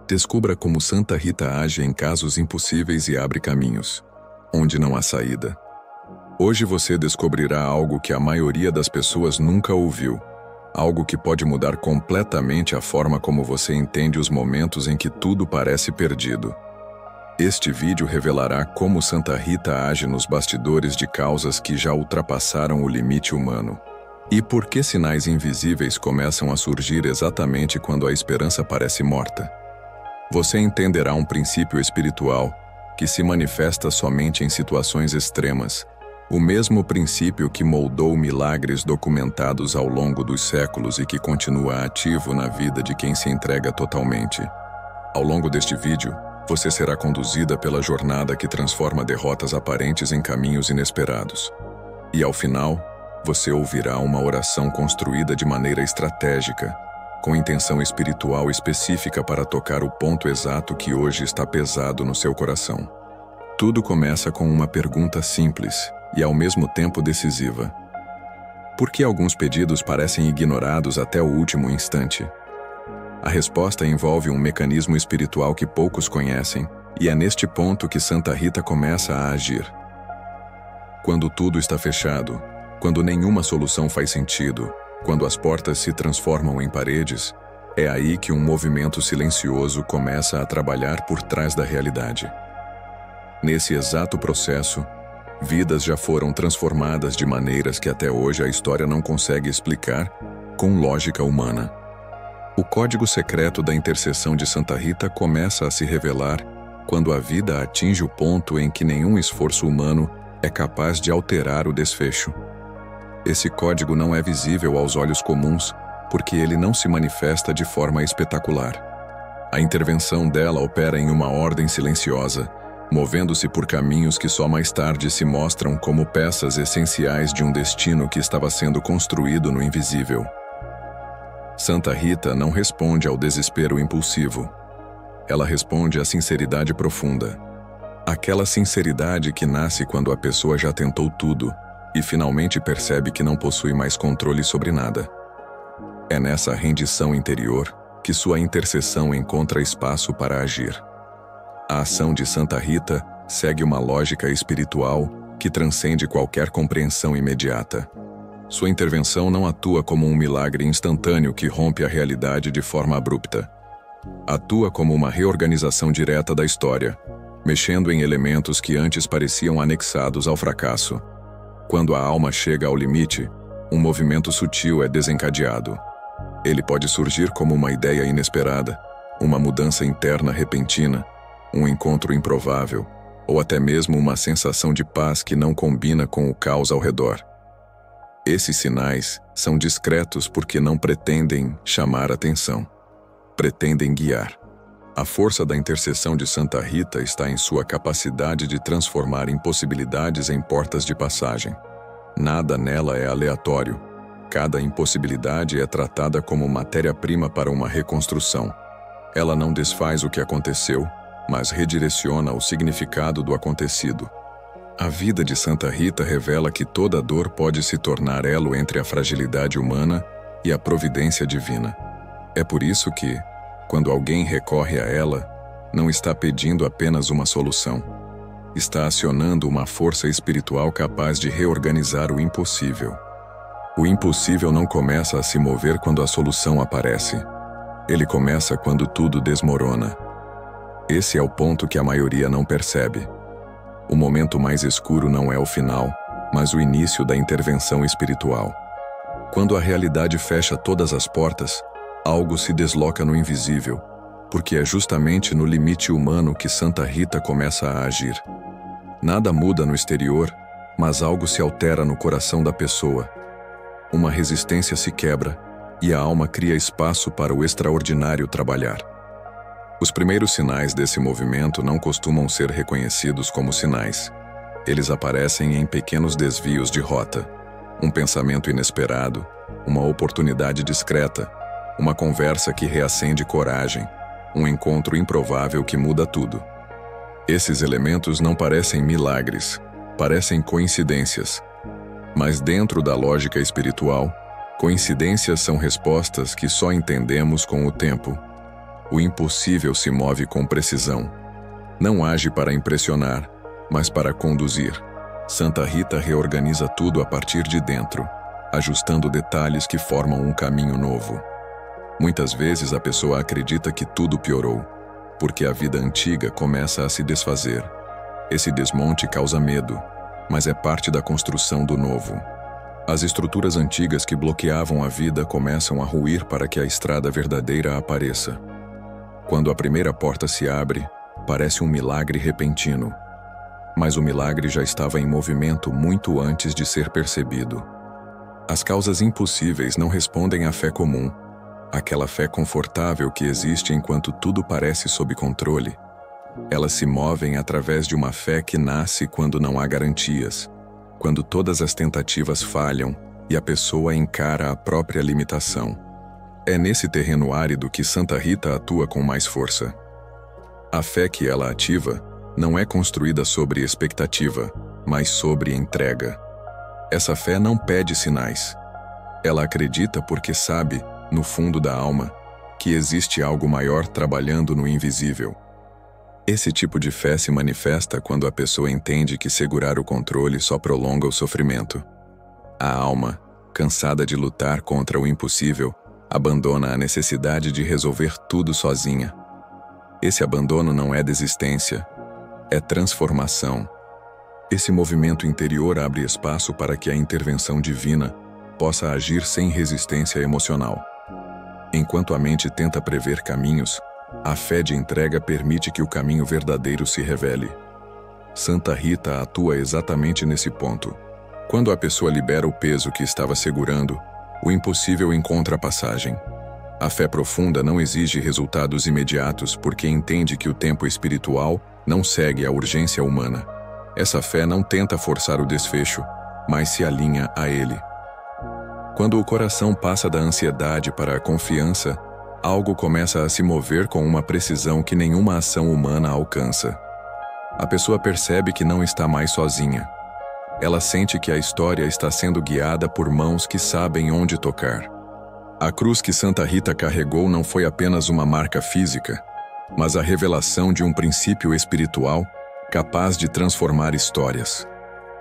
Descubra como Santa Rita age em casos impossíveis e abre caminhos, onde não há saída. Hoje você descobrirá algo que a maioria das pessoas nunca ouviu, algo que pode mudar completamente a forma como você entende os momentos em que tudo parece perdido. Este vídeo revelará como Santa Rita age nos bastidores de causas que já ultrapassaram o limite humano. E por que sinais invisíveis começam a surgir exatamente quando a esperança parece morta. Você entenderá um princípio espiritual que se manifesta somente em situações extremas, o mesmo princípio que moldou milagres documentados ao longo dos séculos e que continua ativo na vida de quem se entrega totalmente. Ao longo deste vídeo, você será conduzida pela jornada que transforma derrotas aparentes em caminhos inesperados. E ao final, você ouvirá uma oração construída de maneira estratégica, com intenção espiritual específica para tocar o ponto exato que hoje está pesado no seu coração. Tudo começa com uma pergunta simples e ao mesmo tempo decisiva. Por que alguns pedidos parecem ignorados até o último instante? A resposta envolve um mecanismo espiritual que poucos conhecem, e é neste ponto que Santa Rita começa a agir. Quando tudo está fechado, quando nenhuma solução faz sentido, quando as portas se transformam em paredes, é aí que um movimento silencioso começa a trabalhar por trás da realidade. Nesse exato processo, vidas já foram transformadas de maneiras que até hoje a história não consegue explicar com lógica humana. O código secreto da intercessão de Santa Rita começa a se revelar quando a vida atinge o ponto em que nenhum esforço humano é capaz de alterar o desfecho. Esse código não é visível aos olhos comuns, porque ele não se manifesta de forma espetacular. A intervenção dela opera em uma ordem silenciosa, movendo-se por caminhos que só mais tarde se mostram como peças essenciais de um destino que estava sendo construído no invisível. Santa Rita não responde ao desespero impulsivo. Ela responde à sinceridade profunda. Aquela sinceridade que nasce quando a pessoa já tentou tudo e finalmente percebe que não possui mais controle sobre nada. É nessa rendição interior que sua intercessão encontra espaço para agir. A ação de Santa Rita segue uma lógica espiritual que transcende qualquer compreensão imediata. Sua intervenção não atua como um milagre instantâneo que rompe a realidade de forma abrupta. Atua como uma reorganização direta da história, mexendo em elementos que antes pareciam anexados ao fracasso. Quando a alma chega ao limite, um movimento sutil é desencadeado. Ele pode surgir como uma ideia inesperada, uma mudança interna repentina, um encontro improvável, ou até mesmo uma sensação de paz que não combina com o caos ao redor. Esses sinais são discretos porque não pretendem chamar atenção. Pretendem guiar. A força da intercessão de Santa Rita está em sua capacidade de transformar impossibilidades em portas de passagem. Nada nela é aleatório. Cada impossibilidade é tratada como matéria-prima para uma reconstrução. Ela não desfaz o que aconteceu, mas redireciona o significado do acontecido. A vida de Santa Rita revela que toda dor pode se tornar elo entre a fragilidade humana e a providência divina. É por isso que, quando alguém recorre a ela, não está pedindo apenas uma solução. Está acionando uma força espiritual capaz de reorganizar o impossível. O impossível não começa a se mover quando a solução aparece. Ele começa quando tudo desmorona. Esse é o ponto que a maioria não percebe. O momento mais escuro não é o final, mas o início da intervenção espiritual. Quando a realidade fecha todas as portas, algo se desloca no invisível, porque é justamente no limite humano que Santa Rita começa a agir. Nada muda no exterior, mas algo se altera no coração da pessoa. Uma resistência se quebra e a alma cria espaço para o extraordinário trabalhar. Os primeiros sinais desse movimento não costumam ser reconhecidos como sinais. Eles aparecem em pequenos desvios de rota, um pensamento inesperado, uma oportunidade discreta, uma conversa que reacende coragem, um encontro improvável que muda tudo. Esses elementos não parecem milagres, parecem coincidências. Mas dentro da lógica espiritual, coincidências são respostas que só entendemos com o tempo. O impossível se move com precisão. Não age para impressionar, mas para conduzir. Santa Rita reorganiza tudo a partir de dentro, ajustando detalhes que formam um caminho novo. Muitas vezes a pessoa acredita que tudo piorou, porque a vida antiga começa a se desfazer. Esse desmonte causa medo, mas é parte da construção do novo. As estruturas antigas que bloqueavam a vida começam a ruir para que a estrada verdadeira apareça. Quando a primeira porta se abre, parece um milagre repentino. Mas o milagre já estava em movimento muito antes de ser percebido. As causas impossíveis não respondem à fé comum, aquela fé confortável que existe enquanto tudo parece sob controle. Elas se movem através de uma fé que nasce quando não há garantias, quando todas as tentativas falham e a pessoa encara a própria limitação. É nesse terreno árido que Santa Rita atua com mais força. A fé que ela ativa não é construída sobre expectativa, mas sobre entrega. Essa fé não pede sinais. Ela acredita porque sabe, no fundo da alma, que existe algo maior trabalhando no invisível. Esse tipo de fé se manifesta quando a pessoa entende que segurar o controle só prolonga o sofrimento. A alma, cansada de lutar contra o impossível, abandona a necessidade de resolver tudo sozinha. Esse abandono não é desistência, é transformação. Esse movimento interior abre espaço para que a intervenção divina possa agir sem resistência emocional. Enquanto a mente tenta prever caminhos, a fé de entrega permite que o caminho verdadeiro se revele. Santa Rita atua exatamente nesse ponto. Quando a pessoa libera o peso que estava segurando, o impossível encontra passagem. A fé profunda não exige resultados imediatos porque entende que o tempo espiritual não segue a urgência humana. Essa fé não tenta forçar o desfecho, mas se alinha a ele. Quando o coração passa da ansiedade para a confiança, algo começa a se mover com uma precisão que nenhuma ação humana alcança. A pessoa percebe que não está mais sozinha. Ela sente que a história está sendo guiada por mãos que sabem onde tocar. A cruz que Santa Rita carregou não foi apenas uma marca física, mas a revelação de um princípio espiritual capaz de transformar histórias.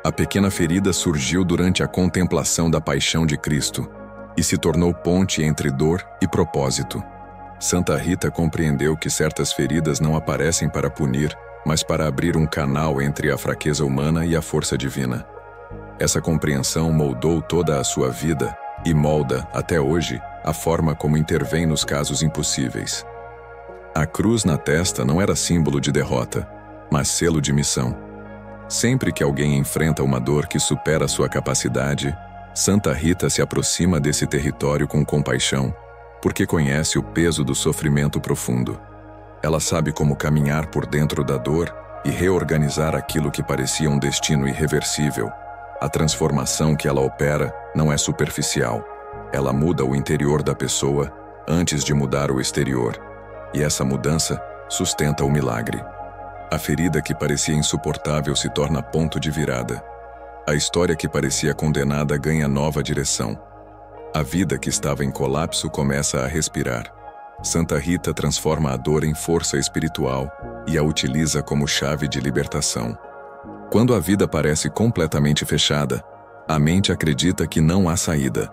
A pequena ferida surgiu durante a contemplação da paixão de Cristo e se tornou ponte entre dor e propósito. Santa Rita compreendeu que certas feridas não aparecem para punir, mas para abrir um canal entre a fraqueza humana e a força divina. Essa compreensão moldou toda a sua vida e molda, até hoje, a forma como intervém nos casos impossíveis. A cruz na testa não era símbolo de derrota, mas selo de missão. Sempre que alguém enfrenta uma dor que supera sua capacidade, Santa Rita se aproxima desse território com compaixão, porque conhece o peso do sofrimento profundo. Ela sabe como caminhar por dentro da dor e reorganizar aquilo que parecia um destino irreversível. A transformação que ela opera não é superficial. Ela muda o interior da pessoa antes de mudar o exterior. E essa mudança sustenta o milagre. A ferida que parecia insuportável se torna ponto de virada. A história que parecia condenada ganha nova direção. A vida que estava em colapso começa a respirar. Santa Rita transforma a dor em força espiritual e a utiliza como chave de libertação. Quando a vida parece completamente fechada, a mente acredita que não há saída.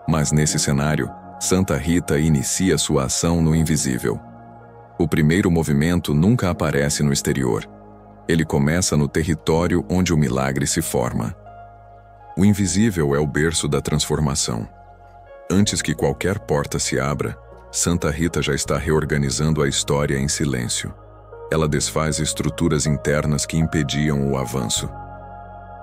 Mas nesse cenário, Santa Rita inicia sua ação no invisível. O primeiro movimento nunca aparece no exterior. Ele começa no território onde o milagre se forma. O invisível é o berço da transformação. Antes que qualquer porta se abra, Santa Rita já está reorganizando a história em silêncio. Ela desfaz estruturas internas que impediam o avanço.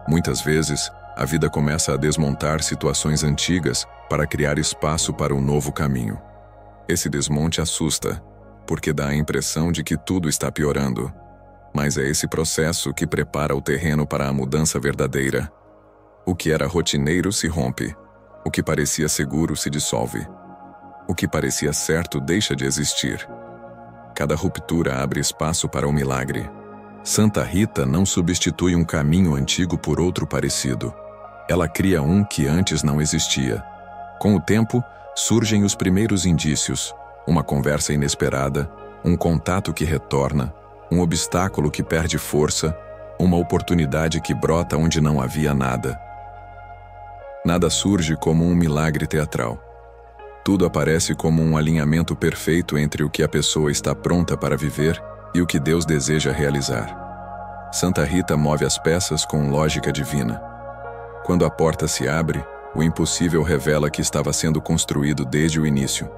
Muitas vezes, a vida começa a desmontar situações antigas para criar espaço para um novo caminho. Esse desmonte assusta, porque dá a impressão de que tudo está piorando. Mas é esse processo que prepara o terreno para a mudança verdadeira. O que era rotineiro se rompe. O que parecia seguro se dissolve. O que parecia certo deixa de existir. Cada ruptura abre espaço para o milagre. Santa Rita não substitui um caminho antigo por outro parecido. Ela cria um que antes não existia. Com o tempo, surgem os primeiros indícios, uma conversa inesperada, um contato que retorna, um obstáculo que perde força, uma oportunidade que brota onde não havia nada. Nada surge como um milagre teatral. Tudo aparece como um alinhamento perfeito entre o que a pessoa está pronta para viver e o que Deus deseja realizar. Santa Rita move as peças com lógica divina. Quando a porta se abre, o impossível revela que estava sendo construído desde o início.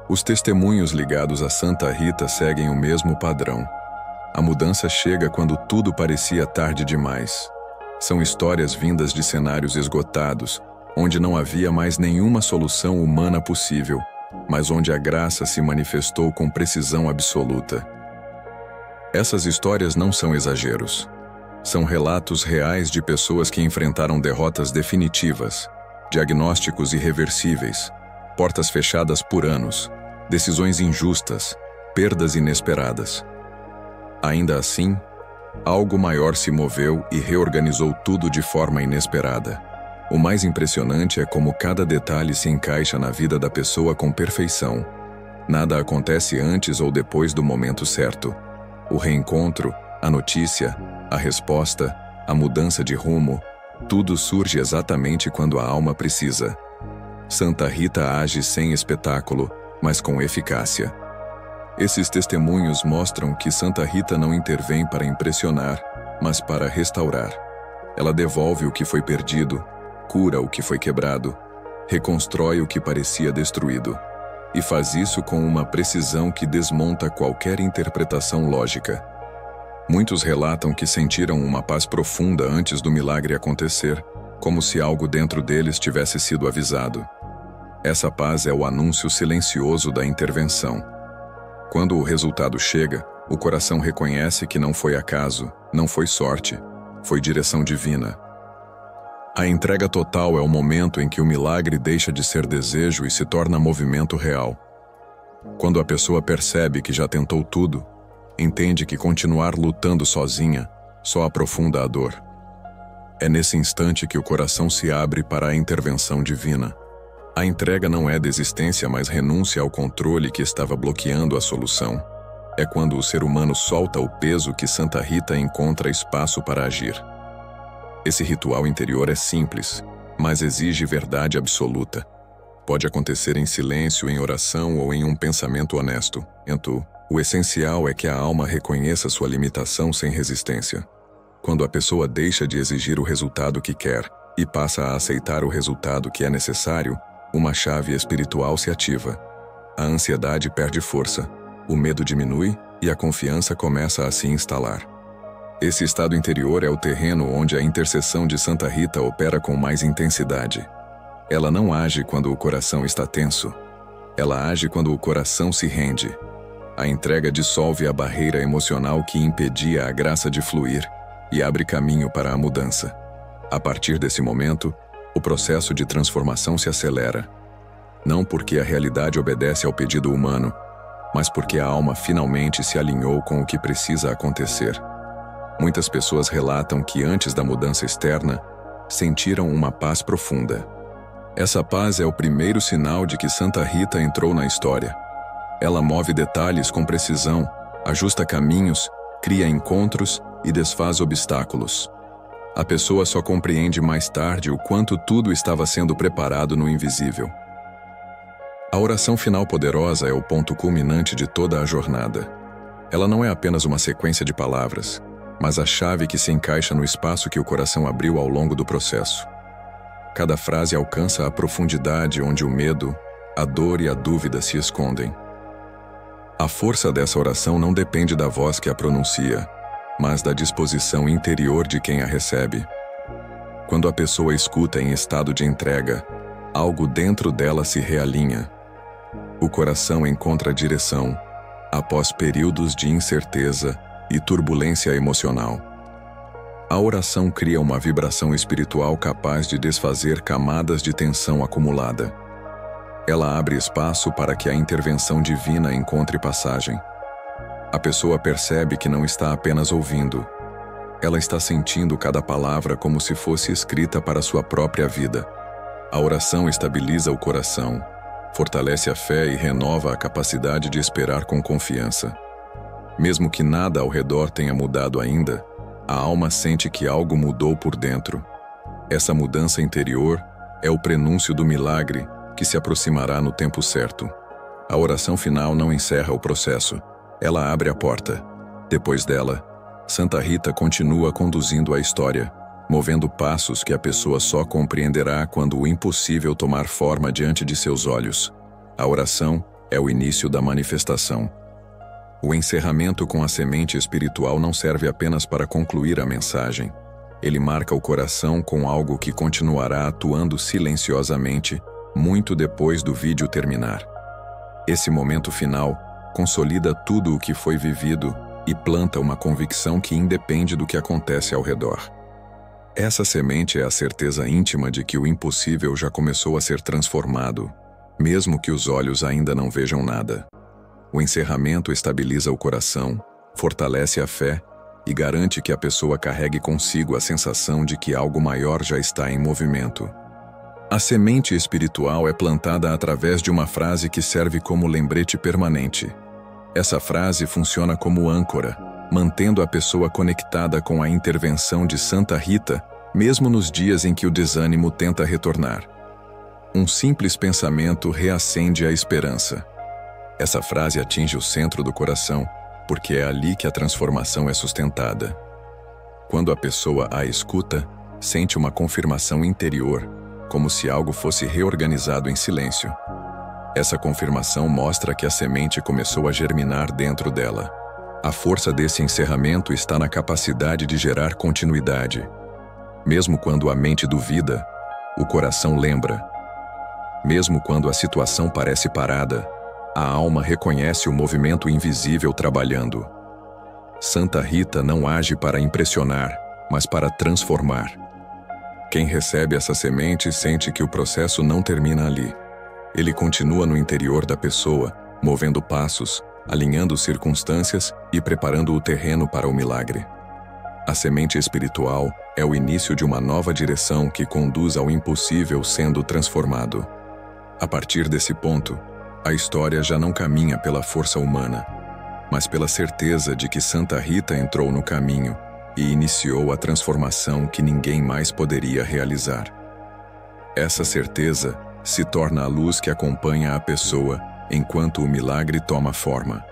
Os testemunhos ligados a Santa Rita seguem o mesmo padrão. A mudança chega quando tudo parecia tarde demais. São histórias vindas de cenários esgotados, onde não havia mais nenhuma solução humana possível, mas onde a graça se manifestou com precisão absoluta. Essas histórias não são exageros. São relatos reais de pessoas que enfrentaram derrotas definitivas, diagnósticos irreversíveis, portas fechadas por anos, decisões injustas, perdas inesperadas. Ainda assim, algo maior se moveu e reorganizou tudo de forma inesperada. O mais impressionante é como cada detalhe se encaixa na vida da pessoa com perfeição. Nada acontece antes ou depois do momento certo. O reencontro, a notícia, a resposta, a mudança de rumo, tudo surge exatamente quando a alma precisa. Santa Rita age sem espetáculo, mas com eficácia. Esses testemunhos mostram que Santa Rita não intervém para impressionar, mas para restaurar. Ela devolve o que foi perdido, cura o que foi quebrado, reconstrói o que parecia destruído, e faz isso com uma precisão que desmonta qualquer interpretação lógica. Muitos relatam que sentiram uma paz profunda antes do milagre acontecer, como se algo dentro deles tivesse sido avisado. Essa paz é o anúncio silencioso da intervenção. Quando o resultado chega, o coração reconhece que não foi acaso, não foi sorte, foi direção divina. A entrega total é o momento em que o milagre deixa de ser desejo e se torna movimento real. Quando a pessoa percebe que já tentou tudo, entende que continuar lutando sozinha só aprofunda a dor. É nesse instante que o coração se abre para a intervenção divina. A entrega não é desistência, mas renúncia ao controle que estava bloqueando a solução. É quando o ser humano solta o peso que Santa Rita encontra espaço para agir. Esse ritual interior é simples, mas exige verdade absoluta. Pode acontecer em silêncio, em oração ou em um pensamento honesto. O essencial é que a alma reconheça sua limitação sem resistência. Quando a pessoa deixa de exigir o resultado que quer e passa a aceitar o resultado que é necessário, uma chave espiritual se ativa. A ansiedade perde força, o medo diminui e a confiança começa a se instalar. Esse estado interior é o terreno onde a intercessão de Santa Rita opera com mais intensidade. Ela não age quando o coração está tenso. Ela age quando o coração se rende. A entrega dissolve a barreira emocional que impedia a graça de fluir e abre caminho para a mudança. A partir desse momento, o processo de transformação se acelera. Não porque a realidade obedece ao pedido humano, mas porque a alma finalmente se alinhou com o que precisa acontecer. Muitas pessoas relatam que antes da mudança externa, sentiram uma paz profunda. Essa paz é o primeiro sinal de que Santa Rita entrou na história. Ela move detalhes com precisão, ajusta caminhos, cria encontros e desfaz obstáculos. A pessoa só compreende mais tarde o quanto tudo estava sendo preparado no invisível. A oração final poderosa é o ponto culminante de toda a jornada. Ela não é apenas uma sequência de palavras, mas a chave que se encaixa no espaço que o coração abriu ao longo do processo. Cada frase alcança a profundidade onde o medo, a dor e a dúvida se escondem. A força dessa oração não depende da voz que a pronuncia, mas da disposição interior de quem a recebe. Quando a pessoa escuta em estado de entrega, algo dentro dela se realinha. O coração encontra direção, após períodos de incerteza e turbulência emocional. A oração cria uma vibração espiritual capaz de desfazer camadas de tensão acumulada. Ela abre espaço para que a intervenção divina encontre passagem. A pessoa percebe que não está apenas ouvindo. Ela está sentindo cada palavra como se fosse escrita para sua própria vida. A oração estabiliza o coração, fortalece a fé e renova a capacidade de esperar com confiança. Mesmo que nada ao redor tenha mudado ainda, a alma sente que algo mudou por dentro. Essa mudança interior é o prenúncio do milagre que se aproximará no tempo certo. A oração final não encerra o processo, ela abre a porta. Depois dela, Santa Rita continua conduzindo a história, movendo passos que a pessoa só compreenderá quando o impossível tomar forma diante de seus olhos. A oração é o início da manifestação. O encerramento com a semente espiritual não serve apenas para concluir a mensagem. Ele marca o coração com algo que continuará atuando silenciosamente muito depois do vídeo terminar. Esse momento final consolida tudo o que foi vivido e planta uma convicção que independe do que acontece ao redor. Essa semente é a certeza íntima de que o impossível já começou a ser transformado, mesmo que os olhos ainda não vejam nada. O encerramento estabiliza o coração, fortalece a fé e garante que a pessoa carregue consigo a sensação de que algo maior já está em movimento. A semente espiritual é plantada através de uma frase que serve como lembrete permanente. Essa frase funciona como âncora, mantendo a pessoa conectada com a intervenção de Santa Rita, mesmo nos dias em que o desânimo tenta retornar. Um simples pensamento reacende a esperança. Essa frase atinge o centro do coração, porque é ali que a transformação é sustentada. Quando a pessoa a escuta, sente uma confirmação interior, como se algo fosse reorganizado em silêncio. Essa confirmação mostra que a semente começou a germinar dentro dela. A força desse encerramento está na capacidade de gerar continuidade. Mesmo quando a mente duvida, o coração lembra. Mesmo quando a situação parece parada, a alma reconhece o movimento invisível trabalhando. Santa Rita não age para impressionar, mas para transformar. Quem recebe essa semente sente que o processo não termina ali. Ele continua no interior da pessoa, movendo passos, alinhando circunstâncias e preparando o terreno para o milagre. A semente espiritual é o início de uma nova direção que conduz ao impossível sendo transformado. A partir desse ponto, a história já não caminha pela força humana, mas pela certeza de que Santa Rita entrou no caminho e iniciou a transformação que ninguém mais poderia realizar. Essa certeza se torna a luz que acompanha a pessoa enquanto o milagre toma forma.